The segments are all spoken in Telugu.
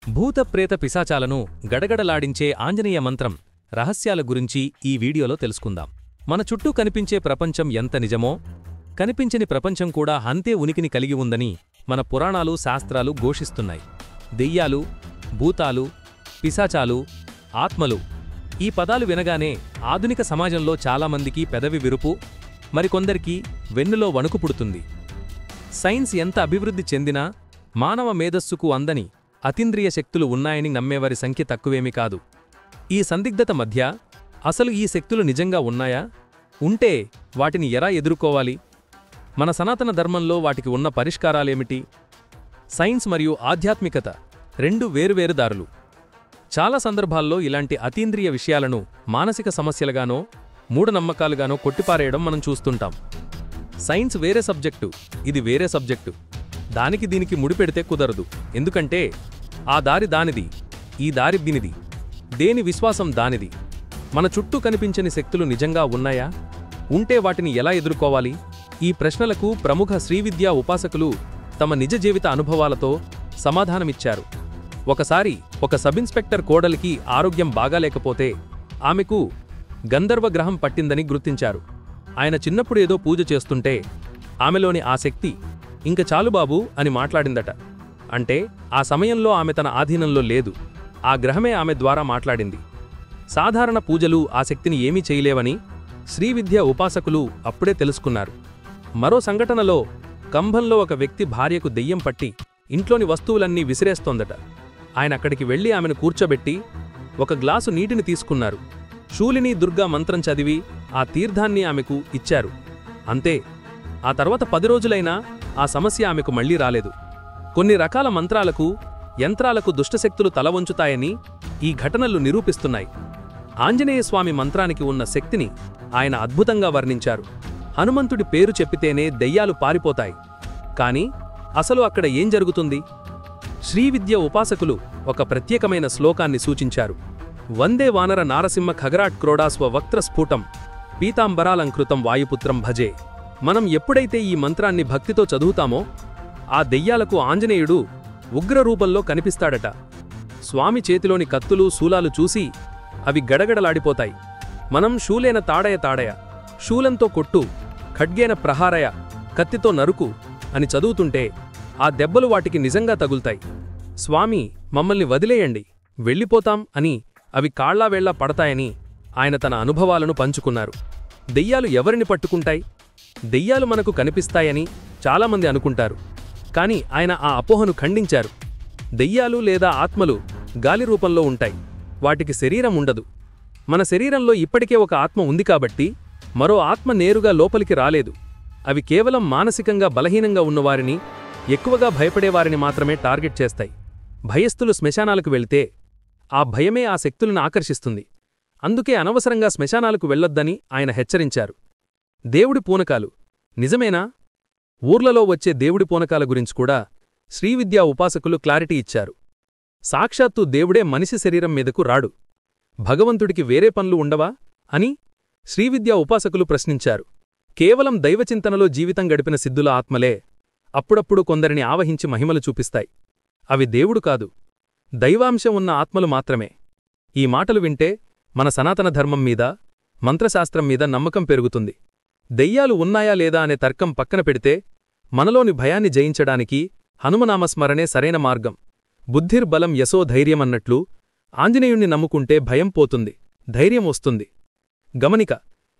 భూత ప్రేత పిశాచాలను గడగడలాడించే ఆంజనేయ మంత్రం రహస్యాల గురించి ఈ వీడియోలో తెలుసుకుందాం. మన చుట్టూ కనిపించే ప్రపంచం ఎంత నిజమో, కనిపించని ప్రపంచం కూడా అంతే ఉనికిని కలిగి ఉందని మన పురాణాలు, శాస్త్రాలు ఘోషిస్తున్నాయి. దెయ్యాలు, భూతాలు, పిశాచాలు, ఆత్మలు ఈ పదాలు వినగానే ఆధునిక సమాజంలో చాలామందికి పెదవి విరుపు, మరికొందరికి వెన్నులో వణుకు పుడుతుంది. సైన్స్ ఎంత అభివృద్ధి చెందినా మానవ మేధస్సుకు అందని అతీంద్రియ శక్తులు ఉన్నాయని నమ్మేవారి సంఖ్య తక్కువేమీ కాదు. ఈ సందిగ్ధత మధ్య అసలు ఈ శక్తులు నిజంగా ఉన్నాయా? ఉంటే వాటిని ఎలా ఎదుర్కోవాలి? మన సనాతన ధర్మంలో వాటికి ఉన్న పరిష్కారాలేమిటి? సైన్స్ మరియు ఆధ్యాత్మికత రెండు వేరువేరు దారులు. చాలా సందర్భాల్లో ఇలాంటి అతీంద్రియ విషయాలను మానసిక సమస్యలుగానో, మూఢనమ్మకాలుగానో కొట్టిపారేయడం మనం చూస్తుంటాం. సైన్స్ వేరే సబ్జెక్టు, ఇది వేరే సబ్జెక్టు, దానికి దీనికి ముడిపెడితే కుదరదు. ఎందుకంటే ఆ దారి దానిది, ఈ దారి దీనిది, దేని విశ్వాసం దానిది. మన చుట్టూ కనిపించని శక్తులు నిజంగా ఉన్నాయా? ఉంటే వాటిని ఎలా ఎదుర్కోవాలి? ఈ ప్రశ్నలకు ప్రముఖ శ్రీవిద్యా ఉపాసకులు తమ నిజ జీవిత అనుభవాలతో సమాధానమిచ్చారు. ఒకసారి ఒక సబిన్స్పెక్టర్ కోడలికి ఆరోగ్యం బాగాలేకపోతే ఆమెకు గంధర్వ గ్రహం పట్టిందని గుర్తించారు. ఆయన చిన్నప్పుడు ఏదో పూజ చేస్తుంటే ఆమెలోని ఆ శక్తి ఇంక చాలు బాబూ అని మాట్లాడిందట. అంటే ఆ సమయంలో ఆమె తన ఆధీనంలో లేదు, ఆ గ్రహమే ఆమె ద్వారా మాట్లాడింది. సాధారణ పూజలు ఆ శక్తిని ఏమీ చేయలేవని శ్రీవిద్య ఉపాసకులు అప్పుడే తెలుసుకున్నారు. మరో సంఘటనలో కంభంలో ఒక వ్యక్తి భార్యకు దెయ్యం పట్టి ఇంట్లోని వస్తువులన్నీ విసిరేస్తోందట. ఆయన అక్కడికి వెళ్లి ఆమెను కూర్చోబెట్టి ఒక గ్లాసు నీటిని తీసుకున్నారు. శూలిని దుర్గా మంత్రం చదివి ఆ తీర్థాన్ని ఆమెకు ఇచ్చారు. అంతే. ఆ తర్వాత 10 రోజులైనా ఆ సమస్య ఆమెకు మళ్లీ రాలేదు. కొన్ని రకాల మంత్రాలకు, యంత్రాలకు దుష్టశక్తులు తలవంచుతాయని ఈ ఘటనలు నిరూపిస్తున్నాయి. ఆంజనేయస్వామి మంత్రానికి ఉన్న శక్తిని ఆయన అద్భుతంగా వర్ణించారు. హనుమంతుడి పేరు చెప్పితేనే దెయ్యాలు పారిపోతాయి. కాని అసలు అక్కడ ఏం జరుగుతుంది? శ్రీవిద్య ఉపాసకులు ఒక ప్రత్యేకమైన శ్లోకాన్ని సూచించారు. వందే వానర నారసింహ ఖగరాట్ క్రోడాస్వ వక్త్ర స్ఫుటం పీతాంబరాలంకృతం వాయుపుత్రం భజే. మనం ఎప్పుడైతే ఈ మంత్రాన్ని భక్తితో చదువుతామో ఆ దెయ్యాలకు ఆంజనేయుడు ఉగ్రరూపంలో కనిపిస్తాడట. స్వామి చేతిలోని కత్తులు, శూలాలు చూసి అవి గడగడలాడిపోతాయి. మనం శూలేన తాడయ తాడయ, శూలంతో కొట్టు, ఖడ్గేన ప్రహారయ, కత్తితో నరుకు అని చదువుతుంటే ఆ దెబ్బలు వాటికి నిజంగా తగులుతాయి. స్వామి మమ్మల్ని వదిలేయండి, వెళ్ళిపోతాం అని అవి కాళ్లావేళ్లా పడతాయని ఆయన తన అనుభవాలను పంచుకున్నారు. దెయ్యాలు ఎవరిని పట్టుకుంటాయి? దెయ్యాలు మనకు కనిపిస్తాయని చాలామంది అనుకుంటారు. కాని ఆయన ఆ అపోహను ఖండించారు. దెయ్యాలు లేదా ఆత్మలు గాలి రూపంలో ఉంటాయి. వాటికి శరీరం ఉండదు. మన శరీరంలో ఇప్పటికే ఒక ఆత్మ ఉంది కాబట్టి మరో ఆత్మ నేరుగా లోపలికి రాలేదు. అవి కేవలం మానసికంగా బలహీనంగా ఉన్నవారిని, ఎక్కువగా భయపడేవారిని మాత్రమే టార్గెట్ చేస్తాయి. భయస్థులు శ్మశానాలకు వెళ్తే ఆ భయమే ఆ శక్తులను ఆకర్షిస్తుంది. అందుకే అనవసరంగా శ్మశానాలకు వెళ్లొద్దని ఆయన హెచ్చరించారు. దేవుడి పూనకాలు నిజమేనా? ఊర్లలో వచ్చే దేవుడి పూనకాల గురించి కూడా శ్రీవిద్యా ఉపాసకులు క్లారిటీ ఇచ్చారు. సాక్షాత్తు దేవుడే మనిషి శరీరం మీదకు రాడు. భగవంతుడికి వేరే పనులు ఉండవా అని శ్రీవిద్యా ఉపాసకులు ప్రశ్నించారు. కేవలం దైవచింతనలో జీవితం గడిపిన సిద్ధుల ఆత్మలే అప్పుడప్పుడు కొందరిని ఆవహించి మహిమలు చూపిస్తాయి. అవి దేవుడు కాదు, దైవాంశం ఉన్న ఆత్మలు మాత్రమే. ఈ మాటలు వింటే మన సనాతన ధర్మం మీద, మంత్రశాస్త్రం మీద నమ్మకం పెరుగుతుంది. దెయ్యాలు ఉన్నాయా లేదా అనే తర్కం పక్కన పెడితే మనలోని భయాన్ని జయించడానికి హనుమనామస్మరణే సరైన మార్గం. బుద్ధిర్బలం యశో ధైర్యమన్నట్లు ఆంజనేయుణ్ణి నమ్ముకుంటే భయం పోతుంది, ధైర్యం వస్తుంది. గమనిక,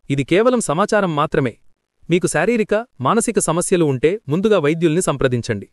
ఇది కేవలం సమాచారం మాత్రమే. మీకు శారీరక, మానసిక సమస్యలు ఉంటే ముందుగా వైద్యుల్ని సంప్రదించండి.